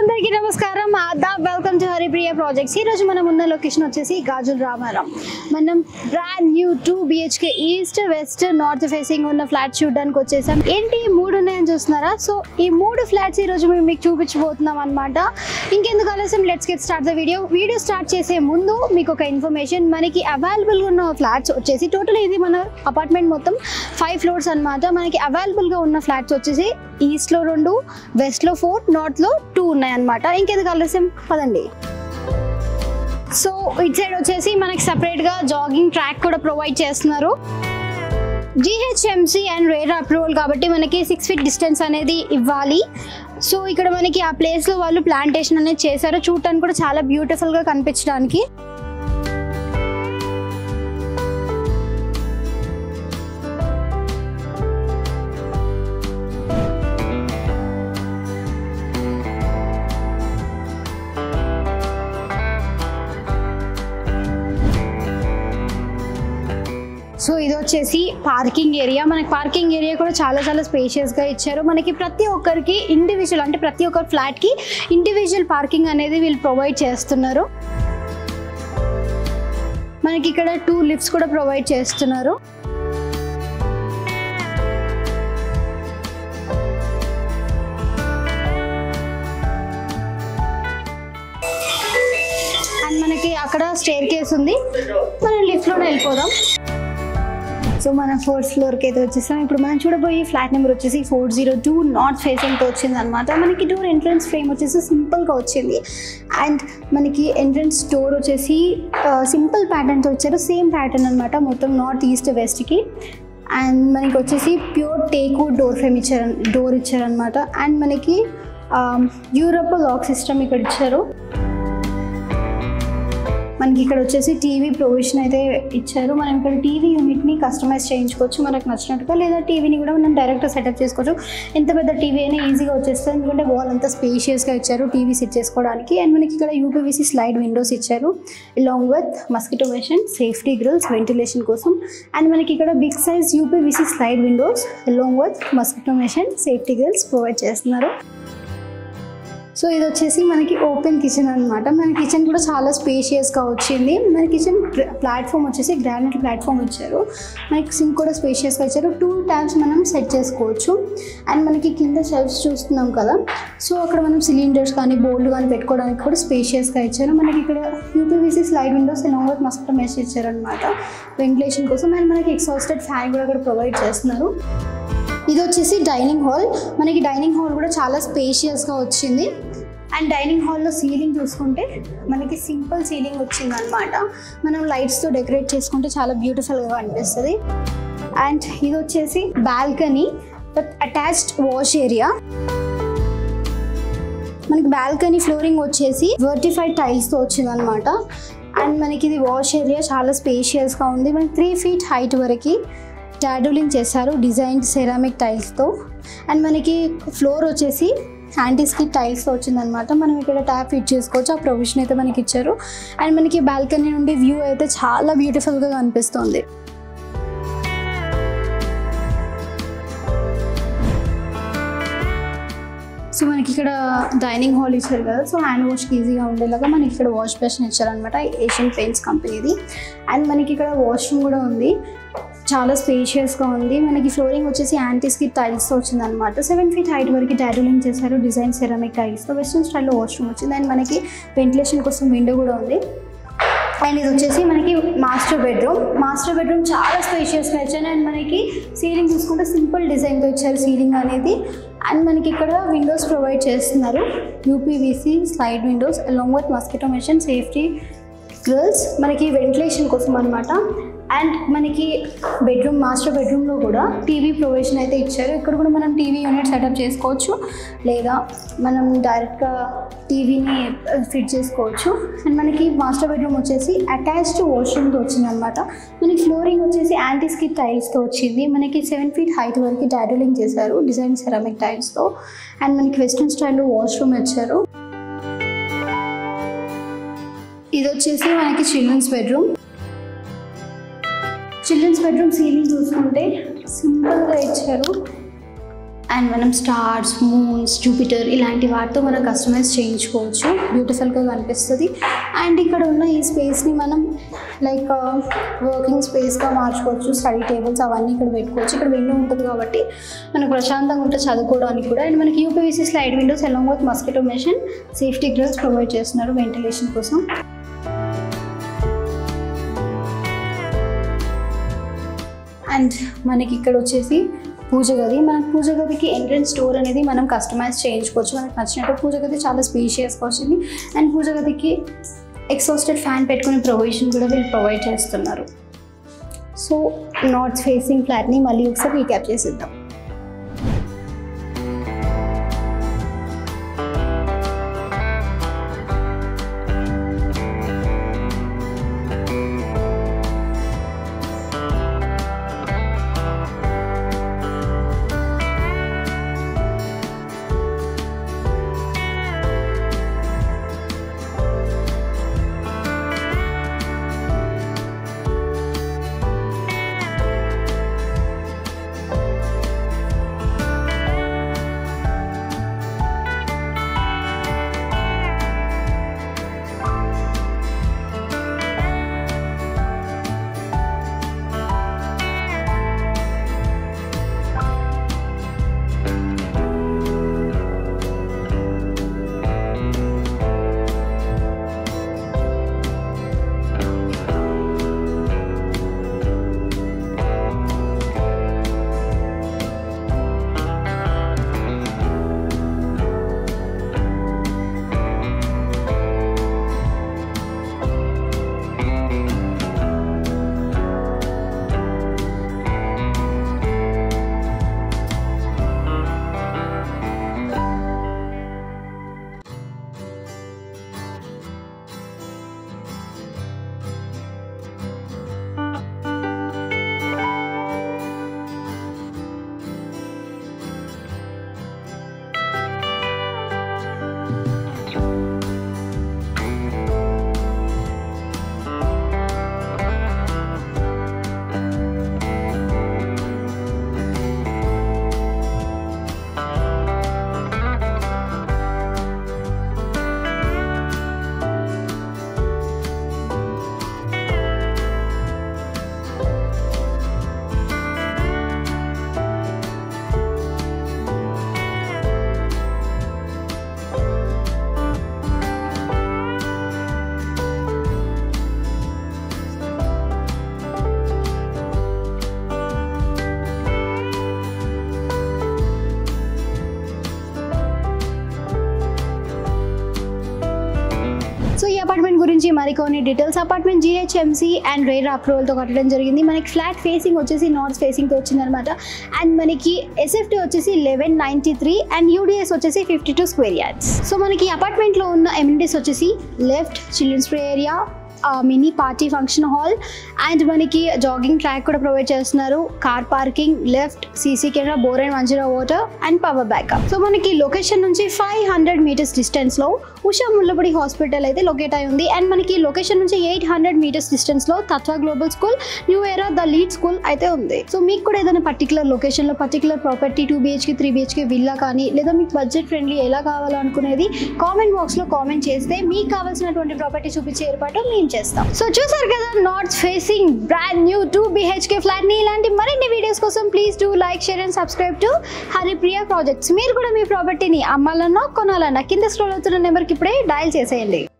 అందరికీ నమస్కారం Aadab welcome to Haripriya projects. ఈ రోజు మనం ఉన్న లొకేషన్ వచ్చేసి గాజుల రామారం. మనం brand new 2 BHK east west north facing ఉన్న ఫ్లాట్ చూడడానికి వచ్చేసాం. ఏంటి 3 ఉన్నాయని చూస్తున్నారా? సో ఈ 3 ఫ్లాట్స్ ఈ రోజు మేము మీకు చూపించబోతున్నాం అనమాట. ఇంకెందుకు ఆలస్యం, let's get start the video start చేసే ముందు మీకు ఒక ఇన్ఫర్మేషన్. మనకి అవైలబుల్ ఉన్న ఫ్లాట్స్ వచ్చేసి టోటల్ ఇది మన అపార్ట్మెంట్ మొత్తం 5 ఫ్లోర్స్ అనమాట. మనకి అవైలబుల్ గా ఉన్న ఫ్లాట్స్ వచ్చేసి ఈస్ట్ లో 2, వెస్ట్ లో 4, నార్త్ లో 2 ఉన్నాయన్నమాట. ఇంకెందుకు ఆలస్యం పదండి. సో ఇటు సైడ్ వచ్చేసి మనకి సెపరేట్ గా జాగింగ్ ట్రాక్ కూడా ప్రొవైడ్ చేస్తున్నారు. GHMC అండ్ రేరా అప్రూవల్ కాబట్టి మనకి 6 feet డిస్టెన్స్ అనేది ఇవ్వాలి. సో ఇక్కడ మనకి ఆ ప్లేస్ లో వాళ్ళు ప్లాంటేషన్ అనేది చేశారు. చూడటానికి కూడా చాలా బ్యూటిఫుల్ గా కనిపించడానికి. సో ఇది వచ్చేసి పార్కింగ్ ఏరియా. మనకి పార్కింగ్ ఏరియా కూడా చాలా స్పేషియస్ గా ఇచ్చారు. మనకి ప్రతి ఒక్కరికి ఇండివిజువల్, అంటే ప్రతి ఒక్కరి ఫ్లాట్ కి ఇండివిజువల్ పార్కింగ్ అనేది వీళ్ళు ప్రొవైడ్ చేస్తున్నారు. మనకి ఇక్కడ 2 లిఫ్ట్స్ కూడా ప్రొవైడ్ చేస్తున్నారు. అండ్ మనకి అక్కడ స్టేర్ కేస్ ఉంది. మనం లిఫ్ట్ లోనే వెళ్ళిపోదాం. సో మనం 4th ఫ్లోర్కి అయితే వచ్చేసాం. ఇప్పుడు మనం చూడబోయే ఫ్లాట్ నెంబర్ వచ్చేసి 402 నార్త్ ఫేసింగ్తో వచ్చింది అనమాట. మనకి డోర్ ఎంట్రన్స్ ఫ్రేమ్ వచ్చేసి సింపుల్గా వచ్చింది. అండ్ మనకి ఎంట్రన్స్ డోర్ వచ్చేసి సింపుల్ ప్యాటర్న్తో ఇచ్చారు. సేమ్ ప్యాటర్న్ అనమాట మొత్తం నార్త్ ఈస్ట్ వెస్ట్కి. అండ్ మనకి వచ్చేసి pure teakwood door frame door ఇచ్చారనమాట. అండ్ మనకి యూరోప్ లాక్ సిస్టమ్ ఇక్కడ ఇచ్చారు. మనకి ఇక్కడ వచ్చేసి టీవీ ప్రొవిజన్ అయితే ఇచ్చారు. మనం ఇక్కడ టీవీ యూనిట్ని కస్టమైజ్ చేయించుకోవచ్చు మనకు నచ్చినట్టుగా, లేదా టీవీని కూడా మనం డైరెక్ట్గా సెటప్ చేసుకోవచ్చు. ఎంత పెద్ద టీవీ అయినా ఈజీగా వచ్చేస్తుంది, ఎందుకంటే వాల్ అంతా స్పేషియస్గా ఇచ్చారు టీవీ సెట్ చేసుకోవడానికి. అండ్ మనకి ఇక్కడ UPVC స్లైడ్ విండోస్ ఇచ్చారు, along with mosquito machine, safety grills ventilation కోసం. అండ్ మనకి ఇక్కడ big size UPVC slide windows along with mosquito machine, safety grills provide చేస్తున్నారు. సో ఇది వచ్చేసి మనకి ఓపెన్ కిచెన్ అనమాట. మన కిచెన్ కూడా చాలా స్పేషియస్గా వచ్చింది. మన కిచెన్ ప్లాట్ఫామ్ వచ్చేసి గ్రానైట్ ప్లాట్ఫామ్ ఇచ్చారు. మనకి సింక్ కూడా స్పేషియస్గా ఇచ్చారు. 2 ట్యాప్స్ మనం సెట్ చేసుకోవచ్చు. అండ్ మనకి కింద షెల్ఫ్స్ చూస్తున్నాం కదా, సో అక్కడ మనం సిలిండర్స్ కానీ బౌల్ కానీ పెట్టుకోవడానికి కూడా స్పేషియస్గా ఇచ్చారు. మనకి ఇక్కడ UPVC slide windows along with mosquito mesh ఇచ్చారనమాట వెంటిలేషన్ కోసం. అండ్ మనకి ఎగ్జాస్టెడ్ ఫ్యాన్ కూడా అక్కడ ప్రొవైడ్ చేస్తున్నారు. ఇది వచ్చేసి డైనింగ్ హాల్. మనకి డైనింగ్ హాల్ కూడా చాలా స్పేషియస్గా వచ్చింది. అండ్ డైనింగ్ హాల్లో సీలింగ్ చూసుకుంటే మనకి సింపుల్ సీలింగ్ వచ్చింది అనమాట. మనం లైట్స్తో డెకరేట్ చేసుకుంటే చాలా బ్యూటిఫుల్గా అనిపిస్తుంది. అండ్ ఇది వచ్చేసి balcony with attached wash area. మనకి బాల్కనీ ఫ్లోరింగ్ వచ్చేసి వర్టిఫైడ్ టైల్స్తో వచ్చింది అనమాట. అండ్ మనకి ఇది వాష్ ఏరియా చాలా స్పేషియస్గా ఉంది. మనకి 3 feet హైట్ వరకు టాడోలింగ్ చేశారు డిజైన్ సెరామిక్ టైల్స్తో. అండ్ మనకి ఫ్లోర్ వచ్చేసి యాంటీ స్కిడ్ టైల్స్తో వచ్చిందనమాట. మనం ఇక్కడ ట్యాప్ ఫిట్ చేసుకోవచ్చు, ఆ ప్రొవిజన్ అయితే మనకి ఇచ్చారు. అండ్ మనకి బాల్కనీ నుండి వ్యూ అయితే చాలా బ్యూటిఫుల్గా కనిపిస్తుంది. సో మనకి ఇక్కడ డైనింగ్ హాల్ ఇచ్చారు కదా, సో హ్యాండ్ వాష్కి ఈజీగా ఉండేలాగా మనకి ఇక్కడ వాష్ బేసిన్ ఇచ్చారనమాట, ఏషియన్ పెయింట్స్ కంపెనీది. అండ్ మనకి ఇక్కడ వాష్రూమ్ కూడా ఉంది, చాలా స్పేషియస్గా ఉంది. మనకి ఫ్లోరింగ్ వచ్చేసి యాంటీ స్కిడ్ టైల్స్తో వచ్చిందనమాట. 7 feet హైట్ వరకు టాడోలింగ్ చేశారు డిజైన్ సెరామిక్ టైల్స్తో. వెస్ట్రన్ స్టైల్లో వాష్రూమ్ వచ్చింది. అండ్ మనకి వెంటిలేషన్ కోసం విండో కూడా ఉంది. అండ్ ఇది వచ్చేసి మనకి మాస్టర్ బెడ్రూమ్ చాలా స్పేషియస్గా ఇచ్చారు. అండ్ మనకి సీలింగ్ చూసుకుంటే సింపుల్ డిజైన్తో ఇచ్చారు సీలింగ్ అనేది. అండ్ మనకి ఇక్కడ విండోస్ ప్రొవైడ్ చేస్తున్నారు, UPVC slide windows along with mosquito machine, safety grills మనకి వెంటిలేషన్ కోసం అనమాట. అండ్ మనకి మాస్టర్ బెడ్రూమ్లో కూడా టీవీ ప్రొవిజన్ అయితే ఇచ్చారు. ఇక్కడ కూడా మనం టీవీ యూనిట్ సెటప్ చేసుకోవచ్చు, లేదా మనం డైరెక్ట్గా టీవీని ఫిట్ చేసుకోవచ్చు. అండ్ మనకి మాస్టర్ బెడ్రూమ్ వచ్చేసి అటాచ్డ్ వాష్రూమ్తో వచ్చిందనమాట. మనకి ఫ్లోరింగ్ వచ్చేసి యాంటీ స్కిడ్ టైల్స్తో వచ్చింది. మనకి 7 feet హైట్ వరకు టాడోలింగ్ చేశారు డిజైన్ సెరామిక్ టైల్స్తో. అండ్ మనకి వెస్ట్రన్ స్టైల్లో వాష్రూమ్ ఇచ్చారు. ఇది వచ్చేసి మనకి చిల్డ్రన్స్ బెడ్రూమ్ సీలింగ్ చూసుకుంటే సింపుల్గా ఇచ్చారు. అండ్ మనం స్టార్స్, మూన్స్, జూపిటర్ ఇలాంటి వాటితో మనం కస్టమైజ్ చేయించుకోవచ్చు. బ్యూటిఫుల్గా కనిపిస్తుంది. అండ్ ఇక్కడ ఉన్న ఈ స్పేస్ని మనం లైక్ వర్కింగ్ స్పేస్గా మార్చుకోవచ్చు. స్టడీ టేబుల్స్ అవన్నీ ఇక్కడ పెట్టుకోవచ్చు. ఇక్కడ విండో ఉంటుంది కాబట్టి మనకు ప్రశాంతంగా ఉంటే చదువుకోవడానికి కూడా. అండ్ మనకి UPVC slide windows along with mosquito machine, safety grills provide చేస్తున్నారు వెంటిలేషన్ కోసం. అండ్ మనకి ఇక్కడ వచ్చేసి పూజ గది. మనకు పూజ గదికి ఎంట్రన్స్ డోర్ అనేది మనం కస్టమైజ్ చేయించుకోవచ్చు మనకు నచ్చినట్టు. పూజ గది చాలా స్పేషియస్గా వచ్చింది. అండ్ పూజ గదికి ఎగ్జాస్టెడ్ ఫ్యాన్ పెట్టుకునే ప్రొవిజన్ కూడా వీళ్ళు ప్రొవైడ్ చేస్తున్నారు. సో నార్త్ ఫేసింగ్ ఫ్లాట్ని మళ్ళీ ఒకసారి రీక్యాప్ చేసిద్దాం. సో ఈ అపార్ట్మెంట్ గురించి మరికొన్ని details. Apartment GHMC and RERA అప్రూవల్తో కట్టడం జరిగింది. మనకి ఫ్లాట్ ఫేసింగ్ వచ్చేసి నార్త్ ఫేసింగ్తో వచ్చిందనమాట. అండ్ మనకి SFT వచ్చేసి 1193 అండ్ UDS వచ్చేసి 52 స్క్వేర్ యార్డ్స్. సో మనకి అపార్ట్మెంట్లో ఉన్న ఎమ్యూనిటీస్ వచ్చేసి left children's play area, mini party function hall and మనకి జాగింగ్ ట్రాక్ కూడా ప్రొవైడ్ చేస్తున్నారు. Car parking, left CC camera, bore and 10 water and power backup. So మనకి లొకేషన్ నుంచి 500 మీటర్స్ డిస్టెన్స్లో ఉషా ముల్లపూడి హాస్పిటల్ అయితే లొకేట్ అయి ఉంది. అండ్ మనకి లొకేషన్ నుంచి 800 మీటర్స్ డిస్టెన్స్లో తత్వ global school, new era the lead school అయితే ఉంది. సో మీకు కూడా ఏదైనా పర్టికులర్ లొకేషన్లో particular property 2 BHK 3 BHK villa కానీ లేదా మీకు బడ్జెట్ ఫ్రెండ్లీ ఎలా కావాలనుకునేది కామెంట్ బాక్స్లో కామెంట్ చేస్తే మీకు కావాల్సినటువంటి ప్రాపర్టీ చూపించే ఏర్పాటు మేము చేస్తాం. సో చూసారు కదా north facing brand new 2 BHK flat ని. ఇలాంటి మరిన్ని వీడియోస్ కోసం please do like, share and subscribe to Haripriya projects. మీరు కూడా మీ ప్రాపర్టీని అమ్మాలన్నా కొనాలన్నా కింద స్క్రోల్ అవుతున్న నెంబర్కి ఇప్పుడే డయల్ చేసేయండి.